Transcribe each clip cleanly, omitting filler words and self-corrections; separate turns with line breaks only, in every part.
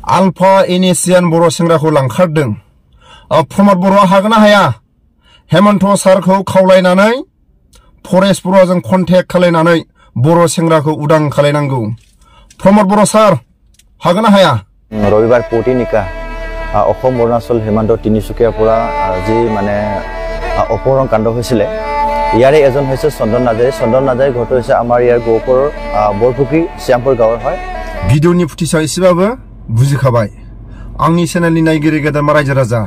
आलफा इनिसियान बर' सेंग्राखौ लांखारदों प्रमद बर'आ हागोन ना हाया हेमन्त सारखौ खावलायनानै फरेस्ट बर'जों कन्टेक्ट खालायनानै बर' सेंग्राखौ उदां खालायनांगौ प्रमद बर' सार हागोन ना हाया
रविबार पुटिनिका अरुणाचल हेमन्त तिनिचुकियार পৰা যি মানে অপহৰণ কাণ্ড হৈছিল ইয়াৰে এজন হৈছে চন্দন নাৰ্জাৰী ঘৰটো হৈছে আমাৰ ইয়াৰ গহপুৰৰ বৰপুখুৰী শ্যামপুৰ গাঁৱৰ হয়
ভিডিঅ'नि फुटिसा एसेबाबो बुजिखाबाय आंनि चेनेलनि नायगिरि गेदेरमा रायजो राजा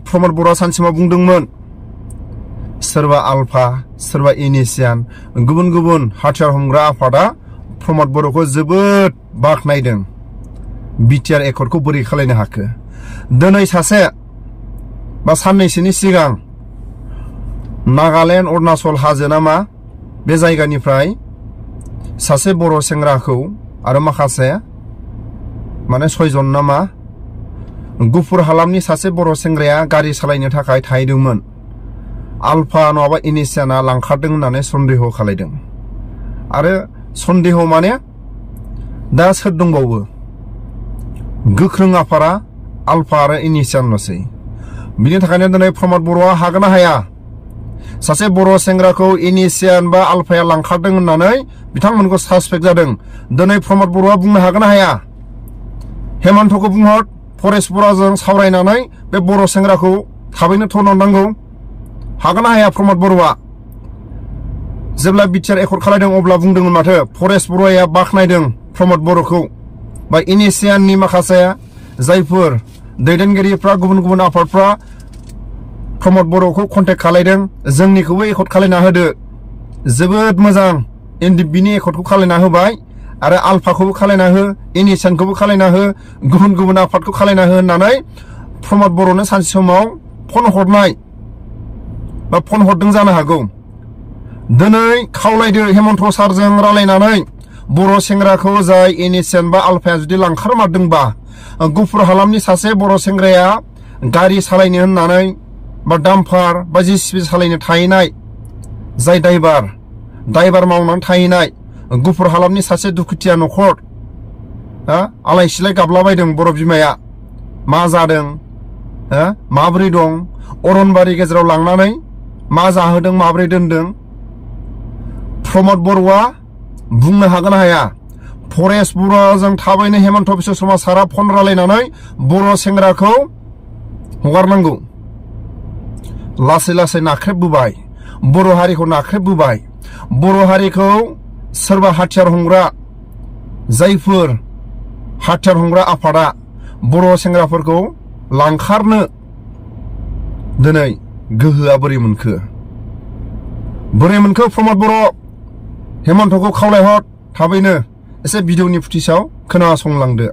प्रमद बर'आ सानसेमा बुंदोंमोन सोरबा आलफा सोरबा इनिसियान गुबुन गुबुन हाथियार हमग्रा आफादा प्रमद बर'खौ जोबोद बाखनायदों बिटिआर एकर्डखौ बोरै खालायनो हाखो दिनै सासे बा साननैसोनि सिगां नागालेण्ड अरुणाचल हाजो नामा बे जायगानिफ्राय सासे बर' सेंग्राखौ आरो माखासे माने 6 जन नामा गुफुर हालामनि सासे बर' सेंग्राया गारि सालायनो थाखाय थाहैदोंमोन आलफा नङाबा इनिसियाना लांखारदों होननानै सन्देह खालायदों आरो सन्देह माने दा सोर दंबावो गोख्रों आफादा आलफा आरो इनिसियानल'सै बिनि थाखायनो दिनै प्रमद बर'आ हागोन ना हाया सासे बर' सेंग्राखौ इनिसियान बा आलफाया लांखारदों होननानै बिथांमोनखौ सासपेक्ट जादों दिनै प्रमद बर'आ बुंनो हागोन ना हाया हेमन्तखौ बुंहर फरेस्ट बर'जों सावरायनानै बे बर' सेंग्राखौ थाबैनो थनहरनांगौ हागोन ना हाया प्रमद बर'आ जेब्ला बिटिआर एकर्ड खालायदों अब्ला बुंदोंमोन माथो फरेस्ट बर'आ बाखनायदों प्रमद बर'खौ बा इनिसियाननि माखासे जायफोर दैदेनगिरिफ्रा गुबुन गुबुन आफादफ्रा प्रमद बर'खौ कन्टेक्ट खालायदों जोंनिखौबो एकर्ड खालायना होदो जोबोद मोजां बिनि एकर्डखौ खालायना होबाय आरो आलफाखौबो खालायना हो इनिसियानखौबो खालायना हो गुबुन गुबुन आफादखौ खालायना हो होननानै प्रमद बर'नो सानसे समाव फन हरनाय बा फन हरदों जानो हागौ दिनै खावलायदो हेमन्त सारजों रायलायनानै बर' सेंग्राखौ जाय इनिसियान बा आलफाया जुदि लांखारमारदोंबा गुफुर हालामनि सासे बर' सेंग्राया गारि सालायनो होननानै बा डाम्पार बा जिसिबि सालायनो थाहैनाय जाय ड्राइभार मावनानै थाहैनाय गुफुर हालामनि सासे दुखुथिया न'खर आलाय सिलाय गाबलाबायदों बर' बिमाया मा जादों माबोरै दं अरनबारि गेजेराव लांनानै मा जाहोदों माबोरै दोनदों प्रमद बर'आ बुंनो हागोन हाया फरेस्ट बर'जों थाबैनो हेमन्त बिश्व शर्मा सारा फन रायलायनानै बर' सेंग्राखौ हगारनांगौ लासै लासै नाख्रेबबोबाय बर' हारिखौ नाख्रेबबोबाय बर' हारिखौ सोरबा हाथियार हमग्रा जायफोर हाथियार हमग्रा आफादा बर' सेंग्राफोरखौ लांखारनो दिनै गोहोआ बोरै मोनखो प्रमद बर' हेमन्तखौ खावलायहर थाबैनो एसे भिडिअनि फुटिसाव खोनासंलांदो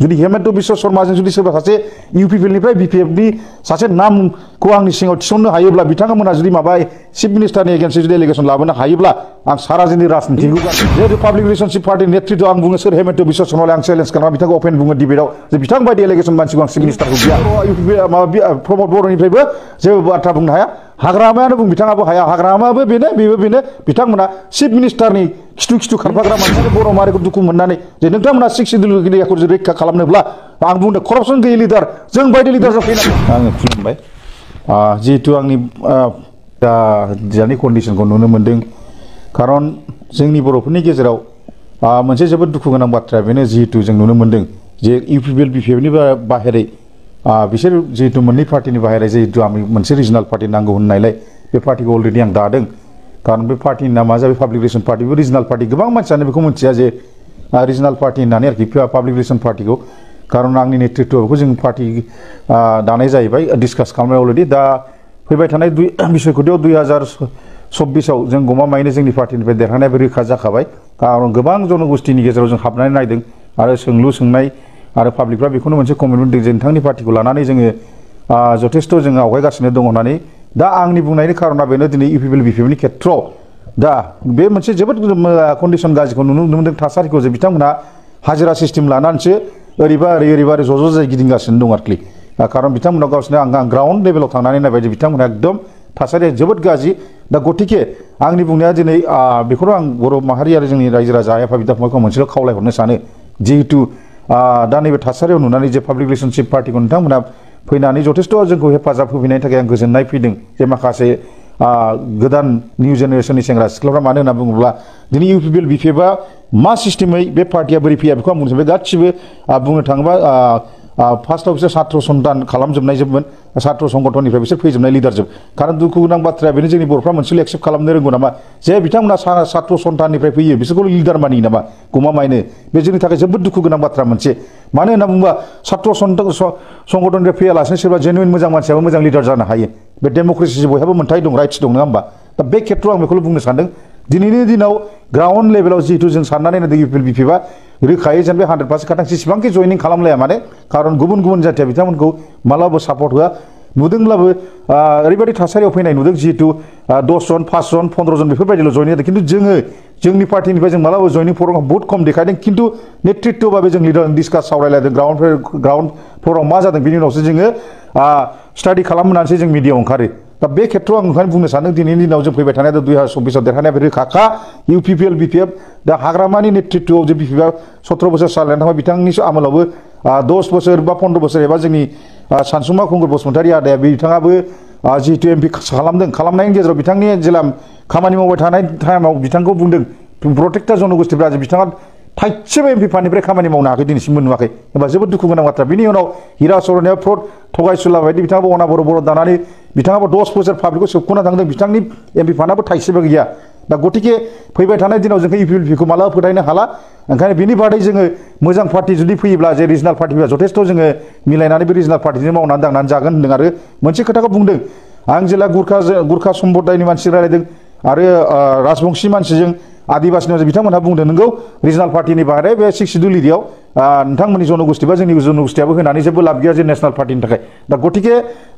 जुदि हेमन्त बिश्व शर्माजों जुदि सोरबा सासे इउपिपिएलनिफ्राय बिपिएफनि सासे नामखौ आंनि सिङाव थिसननो हायोब्ला बिथांमोना जुदि माबा चिफ मिनिस्टारनि एगेन्स्ट जुदि एलिगेसन लाबोनो हायोब्ला आं सारा जोंनि राजनितिखौ जेहेतु पाब्लिक रिलेशनशिप पार्टी नेतृत्व आं बुङो सोर हेमन्त बिश्व शर्मालाय आं चेलेन्ज खालामा बिथांखौ अपेन बुङो डिबेटआव जे बिथां बायदि एलिगेसन मानसिखौ आं चिफ मिनिस्टारखौ गैया प्रमद बर'निफ्रायबो जेबो बाथ्रा बुंनो हाया हाग्रामायानो बुं बिथाङाबो हाया हाग्रामायाबो बेबो बेनो बिथांमोना चिफ मिनिस्टारनि खिथु खारफाग्रा मानसियानो बर' माहारिखौ दुखु मोननानै जे नोंथांमोना सिक्स सिडिउल एरियाखौ रैखा खालामनोब्ला आं बुंदों करपसन गैयै लिडार जों बायदि लिडारजों फैनांगौ आङो खुलुमबाय जिहेतु आंनि दानि कन्डिसनखौ नुनो मोनदों खारन जोंनि बर'फोरनि गेजेराव मोनसे जोबोद दुखु गोनां बाथ्रा बेनो जिहेतु जों नुनो मोनदों जे इउपिपिएल बिपिएफनि बाहेरै बिसोर जिहेतु मोननै पार्टिनि बाहेरै जिहेतु आं मोनसे रिजनाल पार्टि नांगौ होननायलाय बे पार्टिखौ अलरेडि आं दादों खारन बे पार्टिनि नामा जाबाय पाब्लिक रिलेसन पार्टि बे रिजनाल पार्टि गोबां मानसियानो बेखौ मिथिया जे रिजनाल पार्टि होननानै आरोखि पाब्लिक रिलेसन पार्टिखौ खारन आंनि नेतृत्वखौ जों पार्टि दानाय जाहैबाय डिसकास खालामनाय अलरेडि दा फैबाय थानाय बिसायख'थियाव 2024आव जों गमामायैनो जोंनि पार्टिनिफ्राय देरहानायबो रोखा जाखाबाय खारन गोबां जनगोष्ठीनि गेजेराव जों हाबनानै नायदों आरो सोंलु सोंनाय आरो पाब्लिकफ्रा बेखौनो मोनसे कमिटमेन्ट दं जे नोंथांनि पार्टिखौ लानानै जोङो जथेस्थ' जोङो आवगायगासिनो दं होननानै दा आंनि बुंनायनि खारना बेनो दिनै इउपिपिएल बिपिएफनि खेथ्रआव दा बे मोनसे जोबोद कन्डिसन गाज्रिखौ नुनो मोनदों थासारिखौ जे बिथांमोना हाजिरा सिस्टेम लानानैसो ओरैबा ज' जाय गिदिंगासिनो दं आरोखि खारन बिथांमोना गावसोरनो आं ग्राउन्ड लेभेलाव थांनानै नायबाय जे बिथांमोना एकदम थासारिया जोबोद गाज्रि दा गतिके आंनि बुंनाया दिनै बेखौनो आं बर' माहारि आरो जोंनि रायजो राजा आइ आफा बिदा फंबायखौ मोनसेल' खावलायहरनो सानो जिहेतु दा नैबे थासारियाव नुनानै जे पाब्लिक रिलेशनशिप पार्टिखौ नोंथांमोना फैनानै जथेस्थ' जोंखौ हेफाजाब होफैनायनि थाखाय आं गोजोननाय फैदों जे माखासे गोदान निउ जेनेरेसननि सेंग्रा सिख्लाफ्रा मानो होनना बुङोब्ला दिनै इउपिपिएल बिपिएफआ मा सिस्टेमै बे पार्टिया बोरै फैया बेखौ आं बुंनो सानबाय गासिबो बुंनो थाङोबा फार्स्टआव बिसोर सात्र सन्तान खालामजोबनाय जोबमोन सात्र संगठननिफ्राय बिसोर फैजोबनाय लिडारजोब कारन दुखु गोनां बाथ्राया बेनो जोंनि बर'फ्रा मोनसेल' एक्सेप्ट खालामनो रोंगौ नामा जे बिथांमोना सात्र सन्ताननिफ्राय फैयो बिसोरखौ लिडार मानियो नामा गमामायनो बे जोंनि थाखाय जोबोद दुखु गोनां बाथ्रा मोनसे मानो होनना बुङोबा सात्र संगठननिफ्राय फैयालासिनो सोरबा जेनुइन मोजां मानसियाबो मोजां लिडार जानो हायो बे डेम'क्रेसि बयहाबो मोनथाय दं राइट्स दं नङा होमबा दा बे खेत्रआव आं बेखौल' बुंनो सानदों दिनैनि दिनाव ग्राउन्ड लेभेलाव जिहेतु जों साननानै नायदों इउपिएल बिपिएफआ रोखायै जेन बे 100% खाथां जेसेबांखि जयनिं खालामलाया माने खारन गुबुन गुबुन जाथिया बिथांमोनखौ मालाबाबो सापर्ट होआ नुदोंब्लाबो ओरैबायदि थासारियाव फैनाय नुदों जिहेतु 10 जन 5 जन 15 जन बेफोरबायदिल' जयनिं जादों खिन्थु जोंनि पार्टिनिफ्राय जों मालाबाबो जयनिं प्रग्राम बहुत खम देखायदों खिन्थु नेतृत्वभाबे जों लिडार डिसकास सावरायलायदों ग्राउन्ड फ्ल'राव मा जादों बिनि उनावसो जोङो स्टाडि खालामनानैसो जों मिडियायाव ओंखारो दा बे खेत्रआव आं ओंखायनो बुंनो सानदों दिनैनि दिनाव जों फैबाय थानाय 2024 आव देरहानाया बे रोखाखा इउपिपिएल बिपिएफ दा हाग्रामानि नेतृत्वआव जे बिपिएफआ 17 बोसोर सालायनानै थांबाय बिथांनि आमोलावबो 10 बोसोर बा 15 बोसोर एबा जोंनि सानसुमा खुंगुर बसुमतारी आदाया बिथाङाबो जिहेतु एमपि खालामनायनि गेजेराव बिथांनि जेला खामानि मावबाय थानाय टाइमाव बिथांखौ बुंदों प्रटेक्टा जनगोष्ठीफ्रा बिथाङा थाइसेबो एमपि फान्डनिफ्राय खामानि मावनो हायाखै दिनैसिमबो नुवाखै एबा जोबोद दुखु गोनां बाथ्रा बिनि उनाव हिरा सरनायाव फ्रड थगायसुला बायदि बिथाङाबो अना बर' दानानै बिथाङाबो 10 बोसोर पाब्लिकखौ सोबख'ना थांदों बिथांनि एमपि फान्डआबो थाइसेबो गैया दा गतिके फैबाय थानाय दिनाव जोंखौ इउपिएल बिपिएफखौ मालाबा फोथायनो हाला ओंखायनो बिनि बादै जोङो मोजां पार्टि जुदि फैयोब्ला जे रिजनाल पार्टिफ्रा जथेस्थ' जोङो मिलायनानै बे रिजनाल पार्टिजों मावनानै दांनानै जागोन होन्दों आरो मोनसे खोथाखौ बुंदों आं जेला गुरखा सम्प्रदायनि मानसि रायलायदों आरो राजबंशी मानसिजों आदिबासिनि बिथांमोनहा बुंदों नोंगौ रिजनाल पार्टिनि बाहेरा बे 6 शिड्युल एरियायाव नोंथांमोननि जनगोष्ठी बा जोंनि जनगोष्ठीयाबो होनानै जेबो लाब गैया जे नेशनेल पार्टिनि थाखाय दा गतिके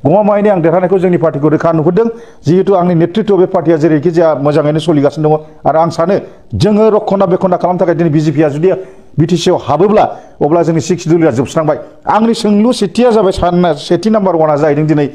गमामायैनो आं देरहानायखौ जोंनि पार्टिखौ रोखा नुहुरदों जिहेतु आंनि नेतृत्व बे पार्टिया जेरैखि जाया मोजाङैनो सोलिगासिनो दङ आरो आं सानो जोङो रखना बेखना खालामनो थाखाय दिनै बिजेपिया जुदि बिटिसिआव हाबोब्ला अब्ला जोंनि 6 शिड्युलआ जोबस्रांबाय आंनि सोंलु सेथिया जाबाय सेथि नाम्बार 1आ जाहैदों दिनै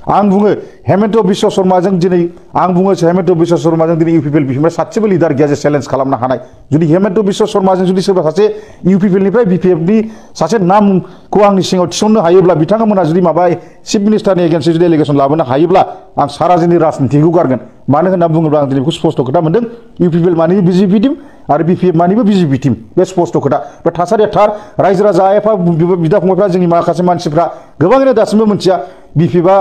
आं बुङो हेमन्त बिश्व शर्माजों दिनै आं बुङो हेमन्त बिश्व शर्माजों दिनै इउपिपिएल बिपिएफनिफ्राय सासेबो लिडार गैया जे चेलेन्ज खालामनो हानाय जुदि हेमन्त बिश्व शर्माजों जुदि सोरबा सासे इउपिपिएलनिफ्राय बिपिएफनि सासे नामखौ आंनि सिङाव थिसननो हायोब्ला बिथांमोना जुदि माबा चिफ मिनिस्टारनि एगेन्स्टै जुदि एलिगेसन लाबोनो हायोब्ला आं सारा जोंनि राजनितिखौ गारगोन मानो होनना बुङोब्ला आं दिनै बेखौ स्पष्ट खोथा मोनदों इउपिपिएल मानिबो बिजेपि टिम आरो बिपिएफ मानिबो बिजेपि टिम बे स्पष्ट खोथा बे थासारिया थार रायजो राजा आइएफआ बिदा फंबायफ्रा जोंनि माखासे मानसिफ्रा गोबाङैनो दासिमबो मिथिया बिपिएफआ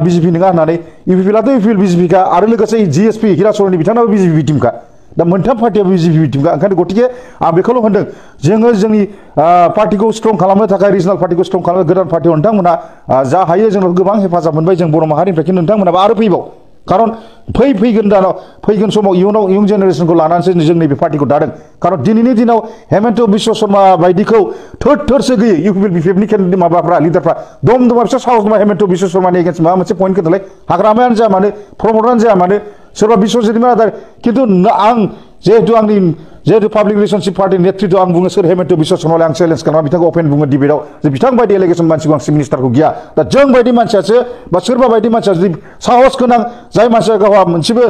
बिजेपि नङा होननानै इउपिपिएलआथ' इउपिपिएल बिजेपिखा आरो लोगोसे जिएसपि हिराचरननि बिथांनाबो बिजेपि टिमखा दा मोनथाम पार्टियाबो बिजेपि टिमखा ओंखायनो गतिके आं बेखौल' होनदों जोङो जोंनि पार्टिखौ स्ट्रं खालामनो थाखाय रिजनाल पार्टिखौ स्ट्रं खालामनो गोदान पार्टियाव नोंथांमोना जा हायो जोंनाव गोबां हेफाजाब मोनबाय जों बर' माहारिनिफ्राय खिन्थु नोंथांमोनाबो आरो फैबाव कारन फैगोन समाव इयुन जेनेरेसनखौ लानानैसो जों नैबे पार्टिखौ दादों कारन दिनैनि दिनाव हेमन्त बिश्व शर्मा बायदिखौ थोरसो गैयै इउपिपिएल बिपिएफनि माबाफ्रा लिडारफ्रा दम बिसोर साहस दङ हेमन्त बिश्व शर्मानि एगेन्स्ट माबा मोनसे पइन्ट खोन्थालाय हाग्रामायानो जा मानो प्रमदानो जाया मानो सोरबा बिश्वजित आदार खिन्थु आं जिहेतु पाब्लिक रिलेशनशिप पार्टी नेतृत्व आं बुङो सोर हेमन्त बिश्व शर्माले आं चेलेन्ज खालामा बिथांखौ अपेन बुङो डिबेटआव जे बिथां बायदि एलिगेसन मानसिखौ आं चिफ मिनिस्टारखौ गैया दा जों बायदि मानसियासो बा सोरबा बायदि मानसिया जुदि साहस गोनां जाय मानसिया गावहा मोनसेबो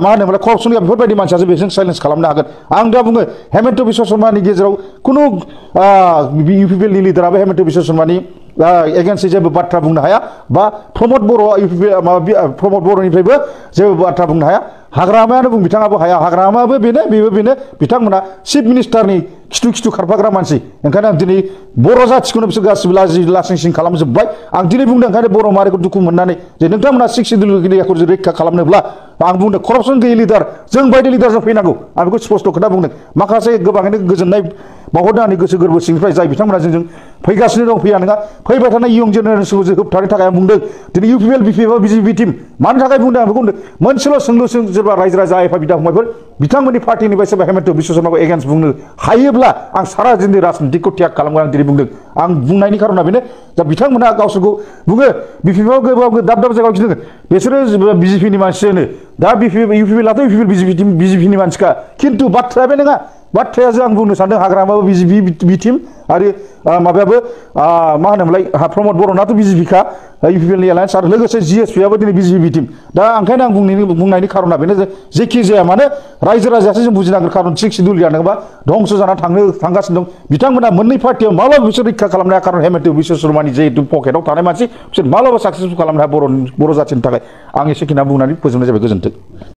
मा होनोमोनलाय करपसन गैया बेफोरबायदि मानसियासो बेजों चेलेन्ज खालामनो हागोन आं दा बुङो हेमन्त बिश्व शर्मानि गेजेराव खुनु इउपिपिएलनि लिडाराबो हेमन्त बिश्व शर्मानि एगेन्स्टै जेबो बाथ्रा बुंनो हाया बा प्रमद बर'निफ्रायबो जेबो बाथ्रा बुंनो हाया हाग्रामायानो बुं बिथाङाबो हाया हाग्रामायाबो बेबो बेनो बिथांमोना चिफ मिनिस्टारनि खिथु खारफाग्रा मानसि ओंखायनो आं दिनै बर' जाथिखौनो बिसोर गासिबो लासिं खालामजोब्बाय आं दिनै बुंदों ओंखायनो बर' माहारिखौ दुखु मोननानै जे नोंथांमोना 6 शिड्युलखौ रैखा खालामनोब्ला आं बुंदों करपसन गैयै लिडार जों बायदि लिडारजों फैनांगौ आं बेखौ स्पष्ट खोथा बुंदों माखासे गोबाङैनो गोजोननाय बावहरदों आंनि गोसो गोरबो सिंनिफ्राय जाय बिथांमोना जोंजों फैगासिनो दं फैया नङा फैबाय थानाय इयुन जेनेरेसनखौ जों होबथानो थाखाय आं बुंदों दिनै इउपिपिएल बिपिएफ बिजेपि टिम मानि थाखाय बुंदों आं बेखौ बुंदों मोनसेल' सोंलु सोरबा रायजो राजा आइएफआ बिदा फंबायफोर बिथांमोननि पार्टिनिफ्राय सोरबा हेमन्त बिश्व शर्माखौ एगेन्स्ट बुंनो हायोब्ला आं सारा जोंनि राजनितिखौ त्याग खालामगोन आं दिनै बुंदों आं बुंनायनि खारना बेनो दा बिथांमोना गावसोरखौ बुङो बिपिएफआव गोबां दाब जायगायाव गिदिङो बिसोरो बिजेपिनि मानसियानो दा इउपिपिएलआथ' इउपिपिएल बिजेपिनि मानसिखा खिन्थु बाथ्राया बे नङा बाथ्राया जों आं बुंनो सानदों हाग्रामाबो बिजेपि टिम आरो माबायाबो मा होनोमोनलाय प्रमद बर'नाथ' बिजेपिखा इउपिपिएलनि एलायन्स आरो लोगोसे जिएसपि आबो दिनै बिजेपि टिम दा ओंखायनो आं बुंनायनि खारना बेनो जेखि जाया मानो रायजो राजायासो जों बुजिनांगोन खारन सिक्स सिडुल जानोबा धंस जाना थांगासिनो दं बिथांमोना मोननै पार्टियाव माब्लाबा बिसोर रैखा खालामनो हाया खारन हेमन्त बिश्व शर्मानि जिहेतु पकेटाव थानाय मानसि बिसोर माब्लाबा साक्सेसफुल खालामनो हाया बर' जाथिनि थाखाय आं एसेखिना बुंनानै फोजोबनाय जाबाय गोजोन्थों